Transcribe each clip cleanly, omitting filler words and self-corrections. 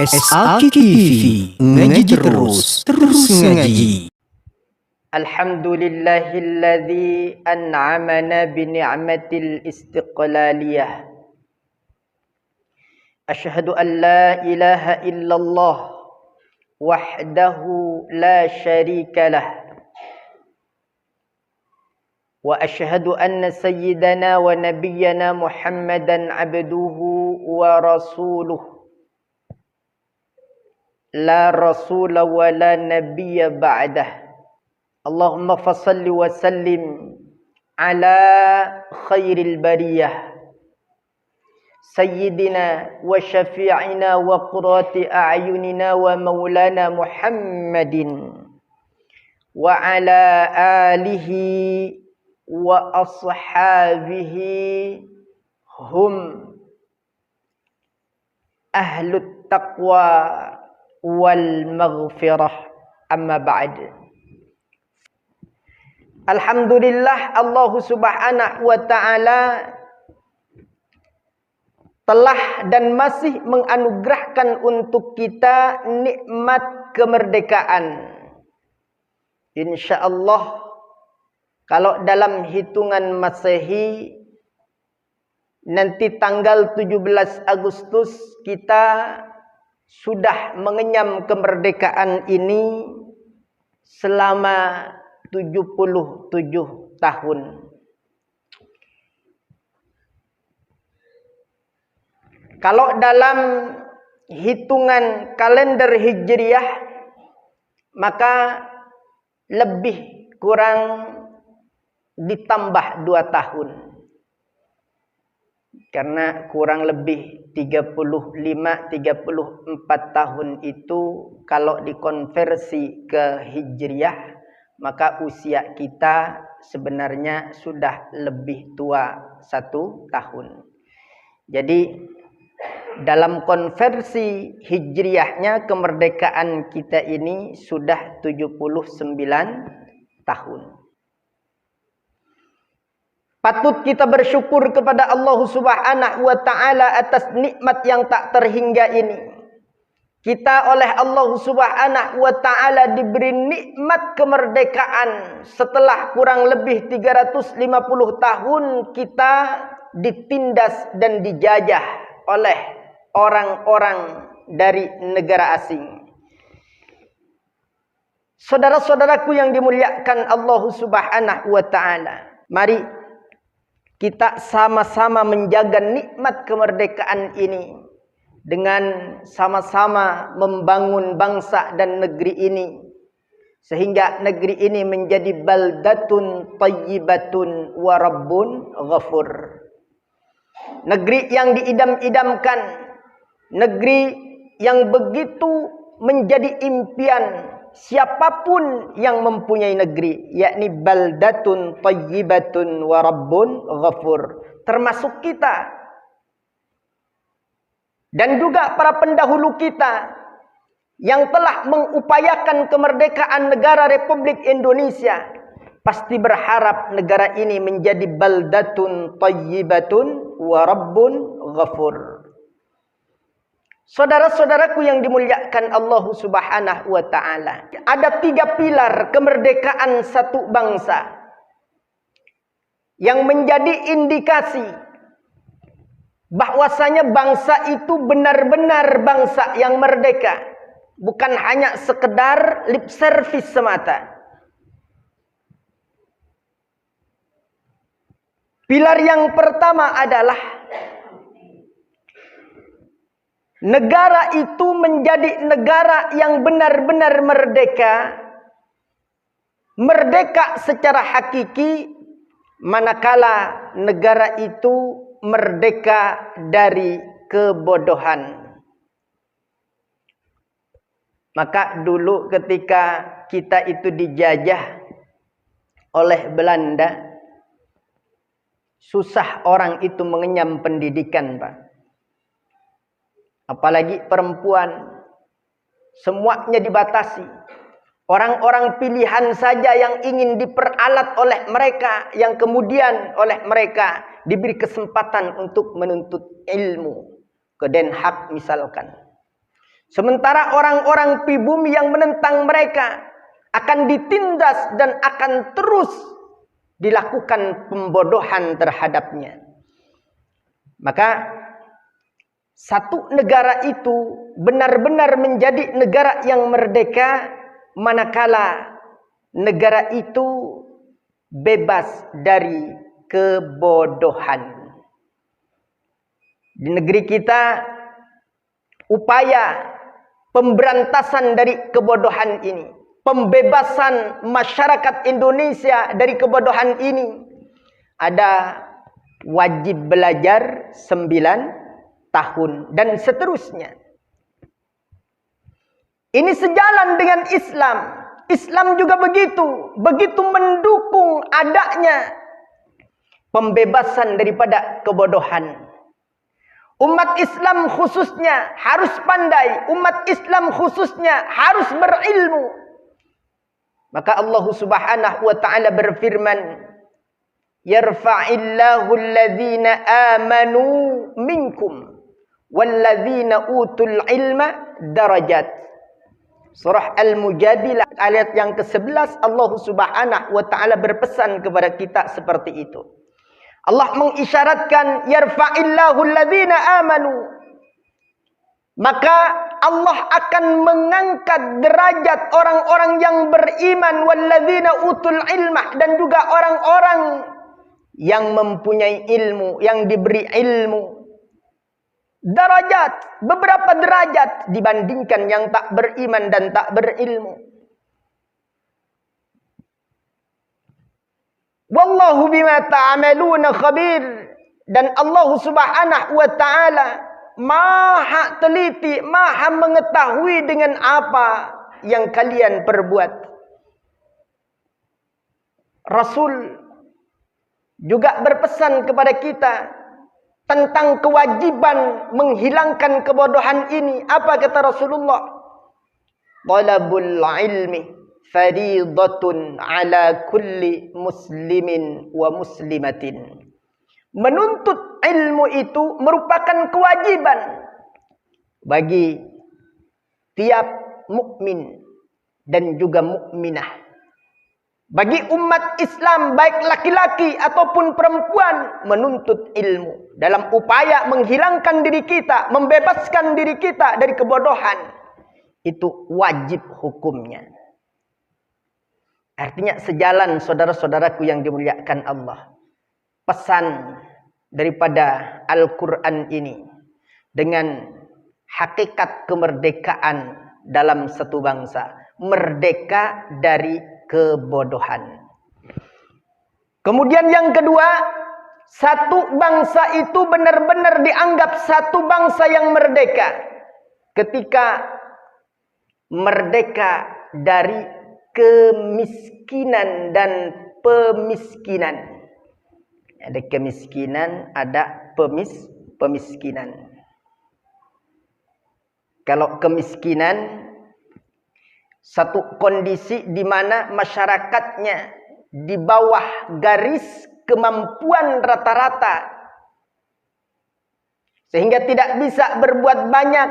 SAK TV, ngaji terus ngaji. Alhamdulillahilladzi an'amana bi ni'matil istiqlaliyah. Asyhadu an la ilaha illallah wahdahu la syarikalah. Wa asyhadu anna sayyidana wa nabiyyana Muhammadan abduhu wa rasuluh. La rasula wa la nabiyya ba'dah. Allahumma fassalli wa sallim ala khairil bariyah sayyidina wa syafi'ina wa qurrati a'yunina wa maulana Muhammadin wa ala alihi wa ashabihi hum ahlut taqwa wal maghfirah, amma ba'd. Alhamdulillah, Allah subhanahu wa ta'ala telah dan masih menganugerahkan untuk kita nikmat kemerdekaan. InsyaAllah, kalau dalam hitungan Masehi nanti tanggal 17 Agustus kita sudah mengenyam kemerdekaan ini selama 77 tahun. Kalau dalam hitungan kalender Hijriah, maka lebih kurang ditambah 2 tahun. Karena kurang lebih 35-34 tahun itu kalau dikonversi ke Hijriah, maka usia kita sebenarnya sudah lebih tua 1 tahun. Jadi dalam konversi Hijriahnya kemerdekaan kita ini sudah 79 tahun. Patut kita bersyukur kepada Allah subhanahu wa ta'ala atas nikmat yang tak terhingga ini. Kita oleh Allah subhanahu wa ta'ala diberi nikmat kemerdekaan setelah kurang lebih 350 tahun kita ditindas dan dijajah oleh orang-orang dari negara asing. Saudara-saudaraku yang dimuliakan Allah subhanahu wa ta'ala, mari kita sama-sama menjaga nikmat kemerdekaan ini dengan sama-sama membangun bangsa dan negeri ini, sehingga negeri ini menjadi baldatun thayyibatun wa rabbun ghafur. Negeri yang diidam-idamkan, negeri yang begitu menjadi impian siapapun yang mempunyai negeri, yakni baldatun thayyibatun wa rabbun ghafur, termasuk kita dan juga para pendahulu kita yang telah mengupayakan kemerdekaan negara Republik Indonesia, pasti berharap negara ini menjadi baldatun thayyibatun wa rabbun ghafur. Saudara-saudaraku yang dimuliakan Allah subhanahu wa ta'ala, ada 3 pilar kemerdekaan satu bangsa yang menjadi indikasi bahwasanya bangsa itu benar-benar bangsa yang merdeka, bukan hanya sekedar lip service semata. Pilar yang pertama adalah negara itu menjadi negara yang benar-benar merdeka. Merdeka secara hakiki manakala negara itu merdeka dari kebodohan. Maka dulu ketika kita itu dijajah oleh Belanda, susah orang itu mengenyam pendidikan, Pak. Apalagi perempuan, semuanya dibatasi. Orang-orang pilihan saja yang ingin diperalat oleh mereka, yang kemudian oleh mereka diberi kesempatan untuk menuntut ilmu ke Den Haag misalkan. Sementara orang-orang pribumi yang menentang mereka akan ditindas dan akan terus dilakukan pembodohan terhadapnya. Maka satu negara itu benar-benar menjadi negara yang merdeka manakala negara itu bebas dari kebodohan. Di negeri kita upaya pemberantasan dari kebodohan ini, pembebasan masyarakat Indonesia dari kebodohan ini, ada wajib belajar 9 tahun dan seterusnya. Ini sejalan dengan Islam. Islam juga begitu mendukung adanya pembebasan daripada kebodohan. Umat Islam khususnya harus pandai, umat Islam khususnya harus berilmu. Maka Allah Subhanahu wa taala berfirman, "Yarfa'illahu alladhina amanu minkum walladhina utul ilma darajat." Surah Al-Mujadilah ayat yang ke-11, Allah Subhanahu wa taala berpesan kepada kita seperti itu. Allah mengisyaratkan yarfa'illahu alladhina amanu. Maka Allah akan mengangkat derajat orang-orang yang beriman, walladzina utul ilmah, dan juga orang-orang yang mempunyai ilmu, yang diberi ilmu. Derajat, beberapa derajat dibandingkan yang tak beriman dan tak berilmu. Wallahu bima ta'amaluna khabir. Dan Allah Subhanahu wa ta'ala maha teliti, maha mengetahui dengan apa yang kalian perbuat. Rasul juga berpesan kepada kita tentang kewajiban menghilangkan kebodohan ini. Apa kata Rasulullah? Talabul ilmi faridatun ala kulli muslimin wa muslimatin. Menuntut ilmu itu merupakan kewajiban bagi tiap mukmin dan juga mukminah. Bagi umat Islam baik laki-laki ataupun perempuan menuntut ilmu dalam upaya menghilangkan diri kita, membebaskan diri kita dari kebodohan. Itu wajib hukumnya. Artinya sejalan saudara-saudaraku yang dimuliakan Allah. Pesan daripada Al-Quran ini dengan hakikat kemerdekaan dalam satu bangsa. Merdeka dari kebodohan. Kemudian yang kedua, satu bangsa itu benar-benar dianggap satu bangsa yang merdeka ketika merdeka dari kemiskinan dan pemiskinan. Ada kemiskinan, ada pemiskinan. Kalau kemiskinan, satu kondisi di mana masyarakatnya di bawah garis kemampuan rata-rata, sehingga tidak bisa berbuat banyak.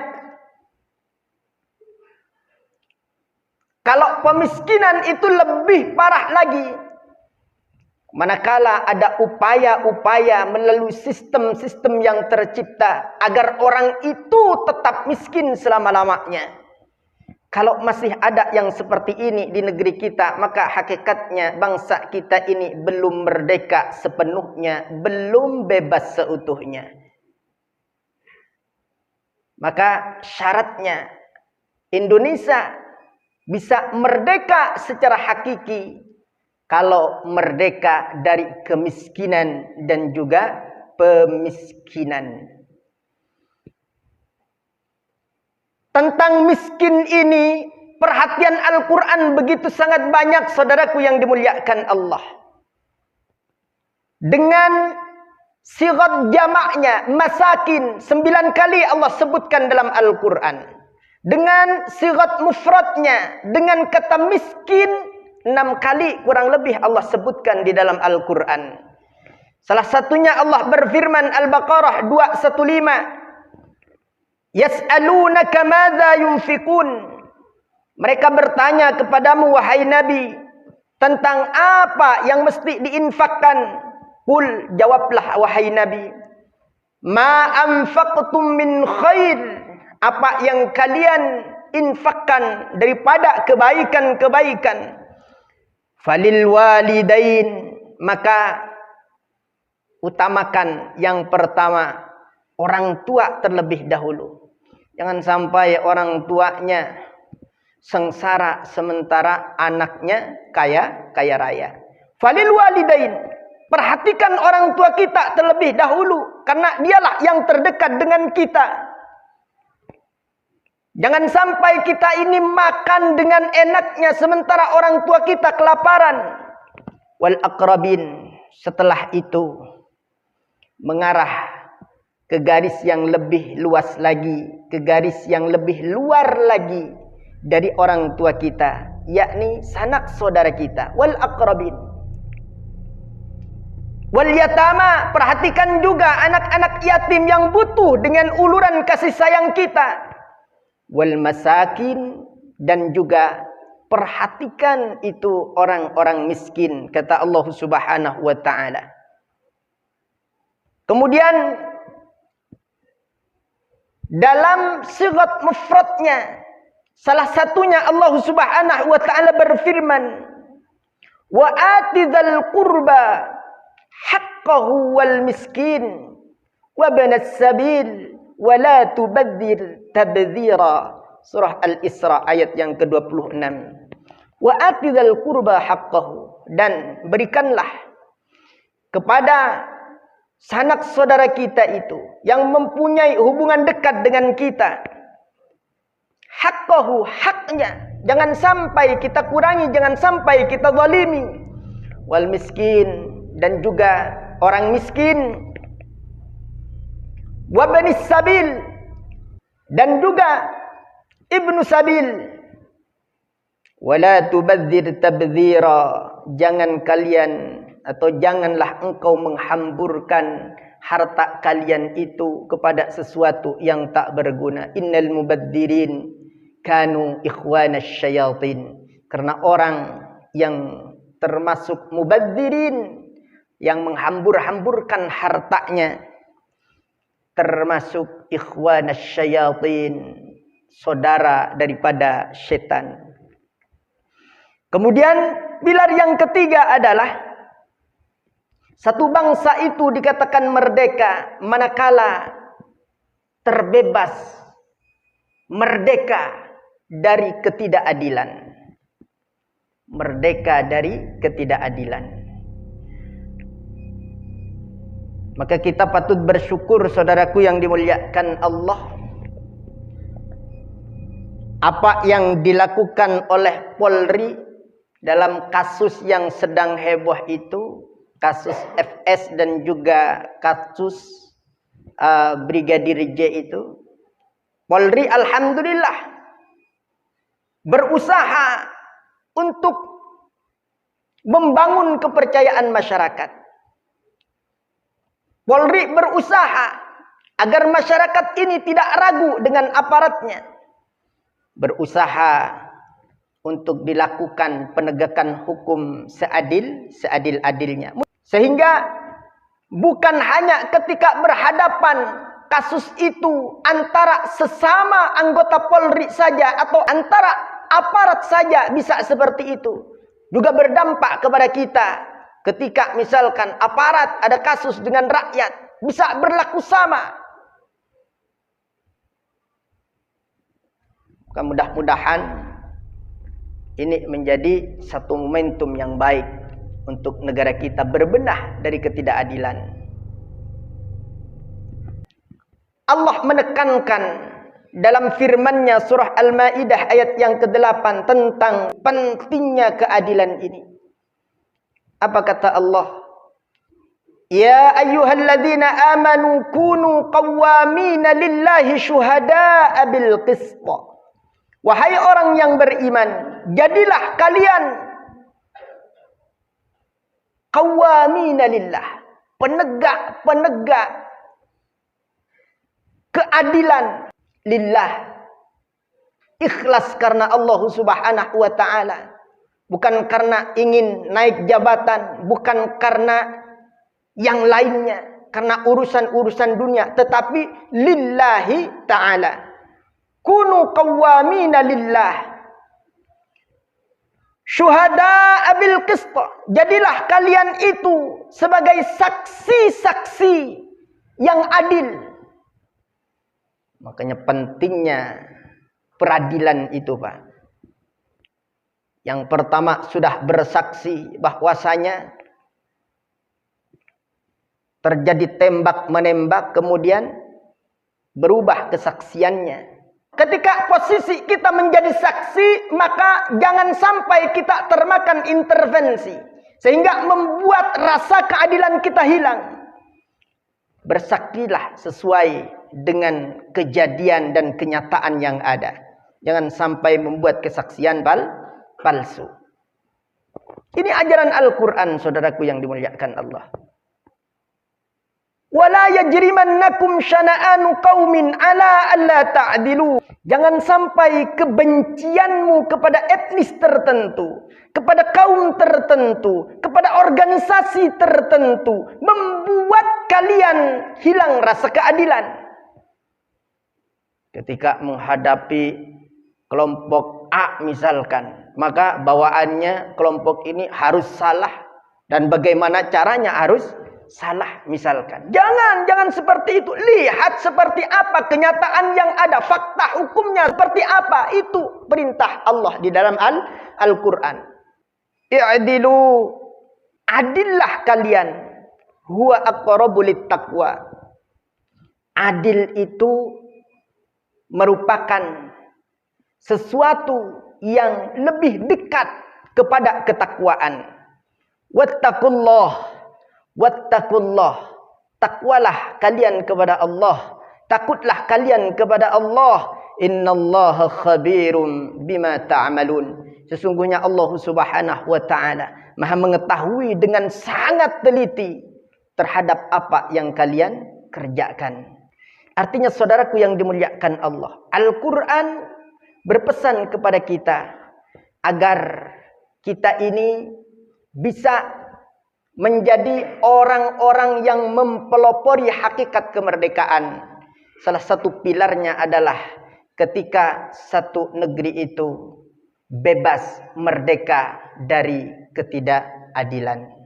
Kalau pemiskinan itu lebih parah lagi. Manakala ada upaya-upaya melalui sistem-sistem yang tercipta agar orang itu tetap miskin selama-lamanya. Kalau masih ada yang seperti ini di negeri kita, maka hakikatnya bangsa kita ini belum merdeka sepenuhnya, belum bebas seutuhnya. Maka syaratnya Indonesia bisa merdeka secara hakiki kalau merdeka dari kemiskinan dan juga pemiskinan. Tentang miskin ini, perhatian Al-Quran begitu sangat banyak, saudaraku yang dimuliakan Allah. Dengan sigat jamaknya, masakin, 9 kali Allah sebutkan dalam Al-Quran. Dengan sigat mufradnya, dengan kata miskin, 6 kali kurang lebih Allah sebutkan di dalam Al-Quran. Salah satunya Allah berfirman Al-Baqarah 215. Yas'alunaka madza yunfikun. Mereka bertanya kepadamu wahai Nabi tentang apa yang mesti diinfakkan. Qul, jawablah wahai Nabi, ma anfaqtum min khair, apa yang kalian infakkan daripada kebaikan-kebaikan, falil walidain, maka utamakan yang pertama orang tua terlebih dahulu. Jangan sampai orang tuanya sengsara sementara anaknya kaya raya. Falil walidain, perhatikan orang tua kita terlebih dahulu karena dialah yang terdekat dengan kita. Jangan sampai kita ini makan dengan enaknya sementara orang tua kita kelaparan. Wal aqrabin, setelah itu mengarah ke garis yang lebih luas lagi, ke garis yang lebih luar lagi dari orang tua kita, yakni sanak saudara kita. Wal aqrabin, wal yatama, perhatikan juga anak-anak yatim yang butuh dengan uluran kasih sayang kita. Wal masakin, dan juga perhatikan itu orang-orang miskin, kata Allah Subhanahu wa taala. Kemudian dalam sigat mufradnya, salah satunya Allah Subhanahu wa taala berfirman, wa atidhal qurba haqqahu wal miskin wa banas sabil wa la tubadzir tabdzira. Surah Al-Isra ayat yang ke-26. Wa atidhal qurba haqqahu, dan berikanlah kepada sanak saudara kita itu yang mempunyai hubungan dekat dengan kita, haqqahu, haknya. Jangan sampai kita kurangi, jangan sampai kita zalimi. Wal miskin, dan juga orang miskin. Wa banis sabil, dan juga ibnu sabil. Wala tubadzir tabdzira, jangan kalian atau janganlah engkau menghamburkan harta kalian itu kepada sesuatu yang tak berguna. Innal mubadzirin kanu ikhwanas syayatin, karena orang yang termasuk mubadzirin, yang menghambur-hamburkan hartanya, termasuk ikhwanas syayatin, saudara daripada setan. Kemudian pilar yang ketiga adalah satu bangsa itu dikatakan merdeka manakala terbebas, merdeka dari ketidakadilan. Merdeka dari ketidakadilan. Maka kita patut bersyukur, saudaraku yang dimuliakan Allah, apa yang dilakukan oleh Polri dalam kasus yang sedang heboh itu, kasus FS dan juga kasus Brigadir J itu. Polri alhamdulillah berusaha untuk membangun kepercayaan masyarakat. Polri berusaha agar masyarakat ini tidak ragu dengan aparatnya. Berusaha untuk dilakukan penegakan hukum seadil-adilnya. Sehingga bukan hanya ketika berhadapan kasus itu antara sesama anggota Polri saja atau antara aparat saja bisa seperti itu. Juga berdampak kepada kita ketika misalkan aparat ada kasus dengan rakyat, bisa berlaku sama. Mudah-mudahan ini menjadi satu momentum yang baik untuk negara kita berbenah dari ketidakadilan. Allah menekankan dalam firman-Nya surah Al-Maidah ayat yang ke-8 tentang pentingnya keadilan ini. Apa kata Allah? Ya ayyuhalladzina amanu kunu qawwamina lillahi syuhada'a bil qist. Wahai orang yang beriman, jadilah kalian qawwamina lillah, penegak-penegak keadilan lillah. Ikhlas karena Allah Subhanahu wa ta'ala. Bukan karena ingin naik jabatan, bukan karena yang lainnya, karena urusan-urusan dunia, tetapi lillahi ta'ala. Kunu qawwamina lillah. Syuhada'a bil qist. Jadilah kalian itu sebagai saksi-saksi yang adil. Makanya pentingnya peradilan itu, Pak. Yang pertama sudah bersaksi bahwasanya terjadi tembak-menembak, kemudian berubah kesaksiannya. Ketika posisi kita menjadi saksi, maka jangan sampai kita termakan intervensi sehingga membuat rasa keadilan kita hilang. Bersaksilah sesuai dengan kejadian dan kenyataan yang ada. Jangan sampai membuat kesaksian palsu. Ini ajaran Al-Quran, saudaraku yang dimuliakan Allah. Wala yajrimannakum syana'anu qaumin ala alla ta'dilu. Jangan sampai kebencianmu kepada etnis tertentu, kepada kaum tertentu, kepada organisasi tertentu membuat kalian hilang rasa keadilan. Ketika menghadapi kelompok A misalkan, maka bawaannya kelompok ini harus salah, dan bagaimana caranya harus salah misalkan. Jangan seperti itu. Lihat seperti apa kenyataan yang ada, fakta hukumnya seperti apa. Itu perintah Allah di dalam Al-Quran. I'dilu, adillah kalian. Huwa aqrabu littaqwa. Adil itu merupakan sesuatu yang lebih dekat kepada ketakwaan. Wattaqullah. Wattaqullah, takwalah kalian kepada Allah, takutlah kalian kepada Allah. Innallaha khabirum bima ta'malun. Sesungguhnya Allah Subhanahu wa ta'ala Maha mengetahui dengan sangat teliti terhadap apa yang kalian kerjakan. Artinya saudaraku yang dimuliakan Allah, Al-Quran berpesan kepada kita agar kita ini bisa menjadi orang-orang yang mempelopori hakikat kemerdekaan. Salah satu pilarnya adalah ketika satu negeri itu bebas, merdeka dari ketidakadilan.